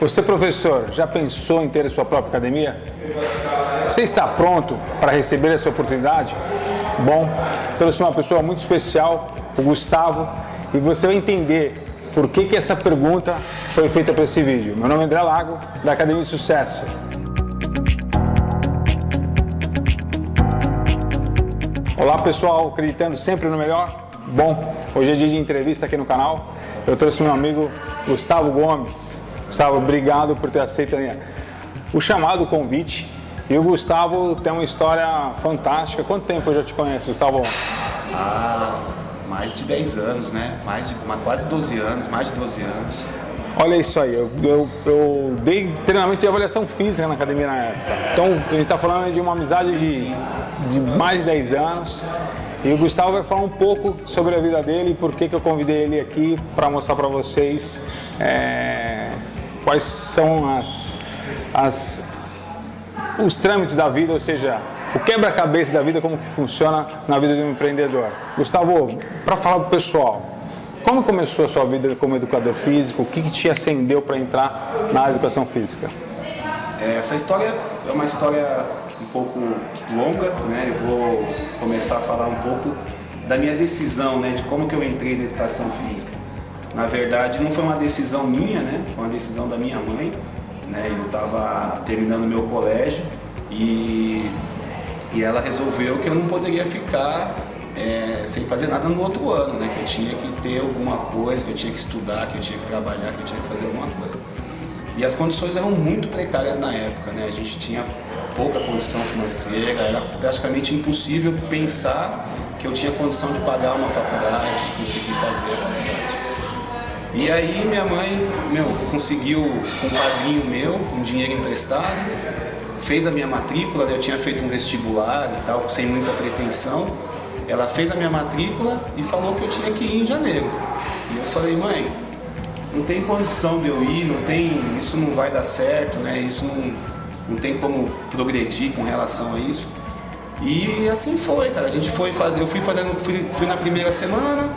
Você, professor, já pensou em ter a sua própria academia? Você está pronto para receber essa oportunidade? Bom, trouxe uma pessoa muito especial, o Gustavo, e você vai entender por que essa pergunta foi feita para esse vídeo. Meu nome é André Lago, da Academia Sucesso. Olá pessoal, acreditando sempre no melhor? Bom, hoje é dia de entrevista aqui no canal. Eu trouxe meu amigo Gustavo Gomes. Gustavo, obrigado por ter aceito o chamado, o convite. E o Gustavo tem uma história fantástica. Quanto tempo eu já te conheço, Gustavo? Mais de 10 anos, né? Quase 12 anos, mais de 12 anos. Olha isso aí, eu dei treinamento de avaliação física na academia na época. Então, a gente está falando de uma amizade de mais de 10 anos. E o Gustavo vai falar um pouco sobre a vida dele e por que eu convidei ele aqui para mostrar para vocês quais são os trâmites da vida, ou seja, o quebra-cabeça da vida, como que funciona na vida de um empreendedor. Gustavo, para falar para o pessoal, como começou a sua vida como educador físico? O que te acendeu para entrar na educação física? Essa história é uma história um pouco longa, né? Eu vou começar a falar um pouco da minha decisão, né? De como que eu entrei na educação física. Na verdade, não foi uma decisão minha, né? Foi uma decisão da minha mãe, né? Eu estava terminando meu colégio e ela resolveu que eu não poderia ficar sem fazer nada no outro ano, né? Que eu tinha que ter alguma coisa, que eu tinha que estudar, que eu tinha que trabalhar, que eu tinha que fazer alguma coisa. E as condições eram muito precárias na época, né? A gente tinha pouca condição financeira, era praticamente impossível pensar que eu tinha condição de pagar uma faculdade, de conseguir fazer a faculdade. E aí minha mãe, conseguiu com um padrinho meu, um dinheiro emprestado, fez a minha matrícula, eu tinha feito um vestibular e tal, sem muita pretensão. Ela fez a minha matrícula e falou que eu tinha que ir em janeiro. E eu falei, mãe, não tem condição de eu ir, isso não vai dar certo, né? Isso não tem como progredir com relação a isso. E assim foi, cara. A gente foi fazer, fui na primeira semana,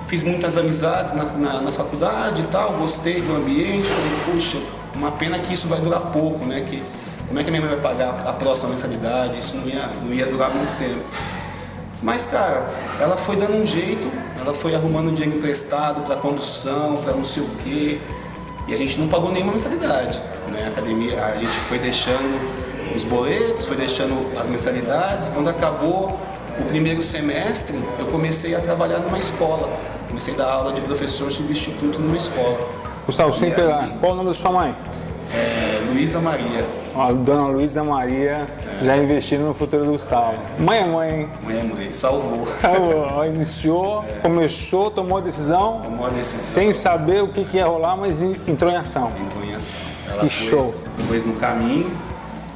fiz muitas amizades na faculdade e tal, gostei do ambiente, falei, puxa, uma pena que isso vai durar pouco, né? Como é que a minha mãe vai pagar a próxima mensalidade? Isso não ia durar muito tempo. Mas, cara, ela foi dando um jeito, ela foi arrumando dinheiro emprestado para condução, para não sei o quê, e a gente não pagou nenhuma mensalidade, né? A academia, a gente foi deixando os boletos, foi deixando as mensalidades. Quando acabou o primeiro semestre, eu comecei a trabalhar numa escola, comecei a dar aula de professor substituto numa escola. Gustavo, qual o nome da sua mãe? Luísa Maria. A dona Luísa Maria já investindo no futuro do Gustavo. Mãe é mãe, hein? Mãe é mãe, salvou. Salvou, iniciou, começou, tomou a decisão. Sem saber o que ia rolar, mas entrou em ação. Entrou em ação. Ela que show. Pôs no caminho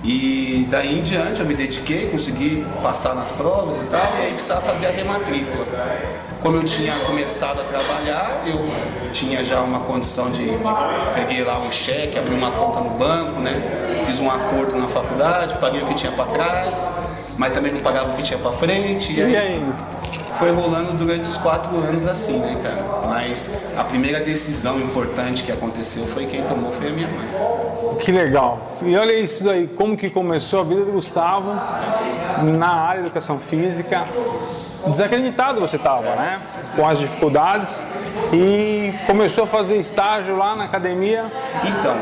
e daí em diante eu me dediquei, consegui passar nas provas e tal, e aí precisava fazer a rematrícula. Como eu tinha começado a trabalhar, eu tinha já uma condição peguei lá um cheque, abri uma conta no banco, né? Fiz um acordo na faculdade, paguei o que tinha para trás, mas também não pagava o que tinha para frente. E aí? Foi rolando durante os 4 anos assim, né, cara? Mas a primeira decisão importante que aconteceu quem tomou foi a minha mãe. Que legal. E olha isso aí, como que começou a vida do Gustavo na área de educação física. Desacreditado você estava, né? Com as dificuldades, e começou a fazer estágio lá na academia. Então,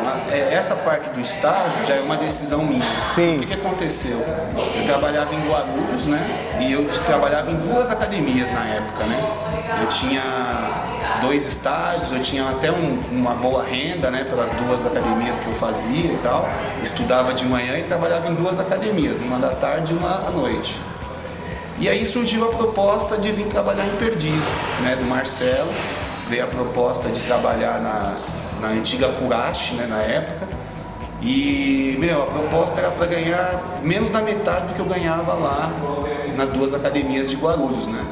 essa parte do estágio já é uma decisão minha. Sim. O que aconteceu? Eu trabalhava em Guarulhos, né? E eu trabalhava em 2 academias na época, né? Eu tinha 2 estágios, eu tinha até uma boa renda, né? Pelas 2 academias que eu fazia e tal. Estudava de manhã e trabalhava em 2 academias, uma da tarde e uma à noite. E aí surgiu a proposta de vir trabalhar em Perdizes, né, do Marcelo. Veio a proposta de trabalhar na antiga Curache, né, na época. E, a proposta era para ganhar menos da metade do que eu ganhava lá nas 2 academias de Guarulhos, né.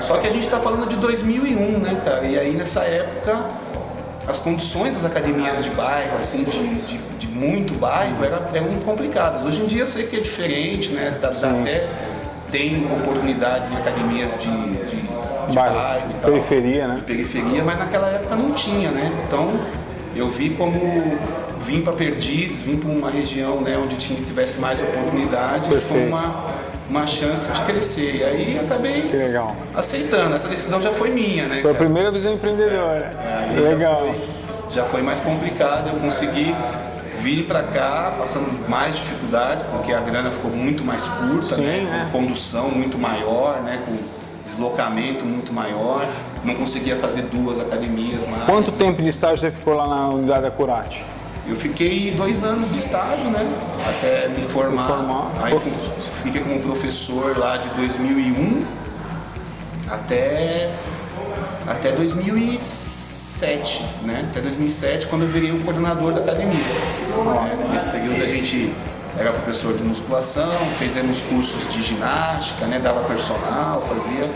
Só que a gente está falando de 2001, né, cara? E aí nessa época as condições das academias de bairro, assim, de muito bairro, eram complicadas. Hoje em dia eu sei que é diferente, né, até tem oportunidades em academias de bairro e tal, periferia, né? Periferia, mas naquela época não tinha, né? Então eu vi como vim para Perdizes, vim para uma região, né, onde tivesse mais oportunidade, com uma chance de crescer. E aí eu acabei aceitando. Essa decisão já foi minha, né? Foi a primeira visão empreendedora. Legal. Já foi mais complicado, eu consegui vir para cá, passando mais dificuldades, porque a grana ficou muito mais curta, né? Com condução muito maior, né? Com deslocamento muito maior, não conseguia fazer 2 academias mais. Quanto tempo de estágio você ficou lá na unidade da Curati? Eu fiquei 2 anos de estágio, né? Até me formar. Aí fiquei como professor lá de 2001 até 2007, né? Até 2007, quando eu virei o coordenador da academia. Nesse período a gente era professor de musculação, fizemos cursos de ginástica, né? Dava personal, fazia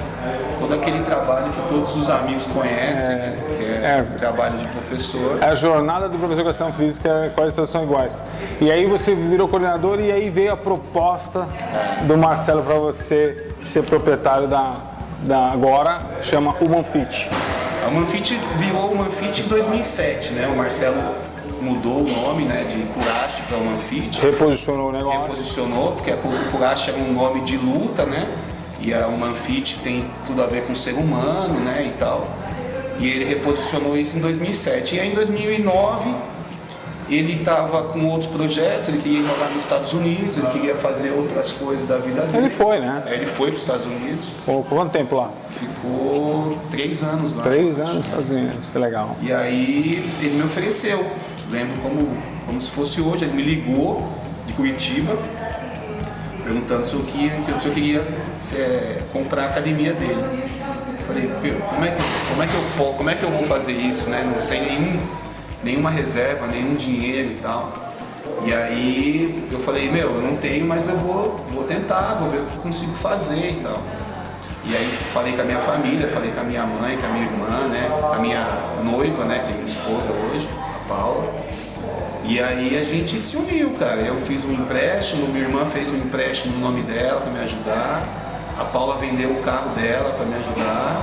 todo aquele trabalho que todos os amigos conhecem, né? Que é o trabalho de professor. A jornada do professor de educação física, quais são iguais. E aí você virou coordenador e aí veio a proposta do Marcelo para você ser proprietário da agora, chama Humanfit. A Humanfit virou Humanfit em 2007, né? O Marcelo mudou o nome, né, de Curati para Humanfit. Reposicionou o negócio. Reposicionou, porque o Curati era um nome de luta, né? E a Humanfit tem tudo a ver com o ser humano, né, e tal. E ele reposicionou isso em 2007. E aí em 2009 ele estava com outros projetos, ele queria ir morar nos Estados Unidos, ele queria fazer outras coisas da vida dele. Ele foi, né? Ele foi para os Estados Unidos. Por quanto tempo lá? Ficou 3 anos lá. 3 anos nos Estados Unidos, que legal. E aí ele me ofereceu, lembro como se fosse hoje, ele me ligou de Curitiba, perguntando se eu queria comprar a academia dele. Eu falei, como é que eu vou fazer isso, né? Sem nenhuma reserva, nenhum dinheiro e tal. E aí eu falei, eu não tenho, mas eu vou tentar, vou ver o que eu consigo fazer e tal. E aí falei com a minha família, falei com a minha mãe, com a minha irmã, né? A minha noiva, né? Que é minha esposa hoje, a Paula. E aí a gente se uniu, cara. Eu fiz um empréstimo, minha irmã fez um empréstimo no nome dela para me ajudar. A Paula vendeu o carro dela para me ajudar.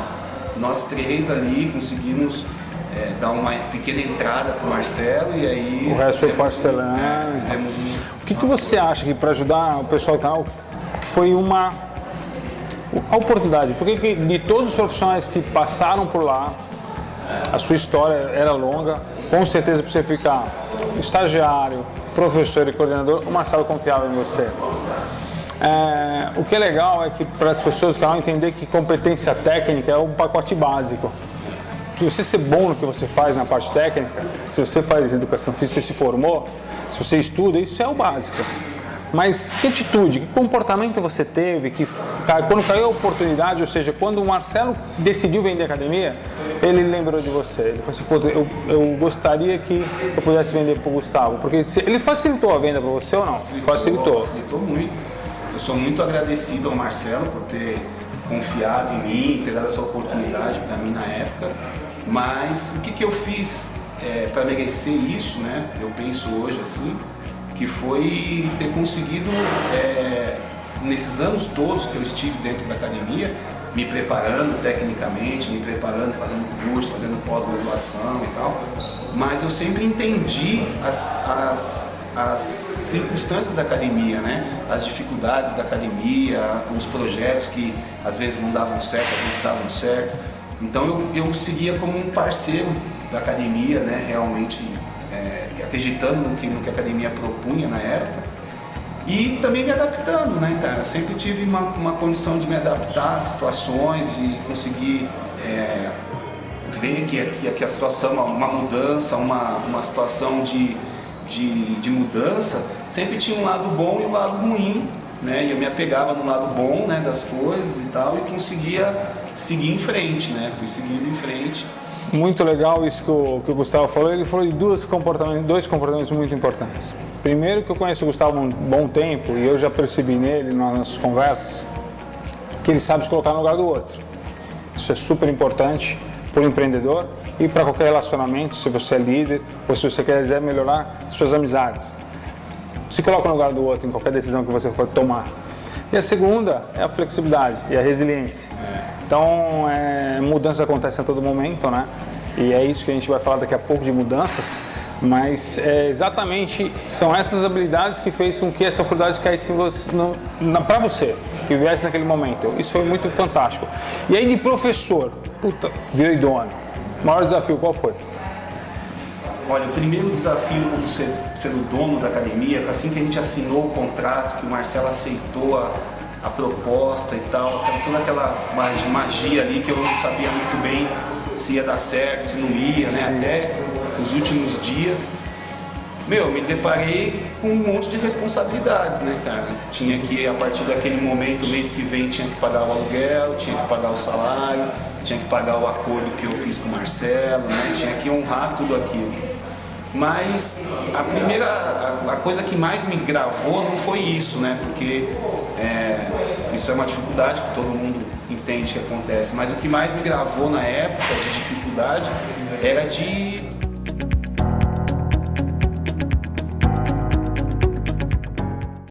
Nós 3 ali conseguimos dar uma pequena entrada para o Marcelo e aí... O resto foi parcelando. O que você acha que para ajudar o pessoal do canal, que foi a oportunidade? Porque de todos os profissionais que passaram por lá, a sua história era longa, com certeza para você ficar estagiário, professor e coordenador, o Marcelo confiava em você. O que é legal é que para as pessoas do canal entender que competência técnica é um pacote básico. Se você ser bom no que você faz na parte técnica, se você faz educação física, se você se formou, se você estuda, isso é o básico. Mas que atitude, que comportamento você teve, que quando caiu a oportunidade, ou seja, quando o Marcelo decidiu vender a academia, ele lembrou de você. Ele falou assim, eu gostaria que eu pudesse vender para o Gustavo, porque ele facilitou a venda para você ou não? Facilitou muito. Eu sou muito agradecido ao Marcelo por ter confiado em mim, ter dado essa oportunidade para mim na época. Mas o que eu fiz para merecer isso, né? Eu penso hoje assim, que foi ter conseguido, nesses anos todos que eu estive dentro da academia, me preparando tecnicamente, me preparando, fazendo curso, fazendo pós-graduação e tal, mas eu sempre entendi as circunstâncias da academia, né? As dificuldades da academia, os projetos que às vezes não davam certo, às vezes davam certo. Então eu seguia como um parceiro da academia, né? Realmente acreditando no que a academia propunha na época e também me adaptando, né, cara? Eu sempre tive uma condição de me adaptar a situações, de conseguir ver que a situação, uma mudança, uma situação de mudança, sempre tinha um lado bom e um lado ruim, né? E eu me apegava no lado bom, né, das coisas e tal e conseguia seguir em frente, né? Fui seguindo em frente. Muito legal isso que o Gustavo falou. Ele falou de dois comportamentos muito importantes. Primeiro, que eu conheço o Gustavo há um bom tempo e eu já percebi nele, nas nossas conversas, que ele sabe se colocar no lugar do outro. Isso é super importante para o empreendedor e para qualquer relacionamento, se você é líder ou se você quiser melhorar suas amizades. Se coloca no lugar do outro em qualquer decisão que você for tomar. E a segunda é a flexibilidade e a resiliência. Então, mudanças acontecem a todo momento, né? E é isso que a gente vai falar daqui a pouco de mudanças, mas exatamente são essas habilidades que fez com que essa oportunidade caísse para você, que viesse naquele momento. Isso foi muito fantástico. E aí de professor, puta, virei dono. O maior desafio qual foi? Olha, o primeiro desafio como sendo dono da academia, assim que a gente assinou o contrato, que o Marcelo aceitou a proposta e tal, toda aquela magia ali que eu não sabia muito bem se ia dar certo, se não ia, né? Até os últimos dias, me deparei com um monte de responsabilidades, né, cara? Tinha que, a partir daquele momento, mês que vem, tinha que pagar o aluguel, tinha que pagar o salário, tinha que pagar o acordo que eu fiz com o Marcelo, né? Tinha que honrar tudo aquilo. Mas a coisa que mais me gravou não foi isso, né? Porque isso é uma dificuldade que todo mundo entende que acontece. Mas o que mais me gravou na época de dificuldade era de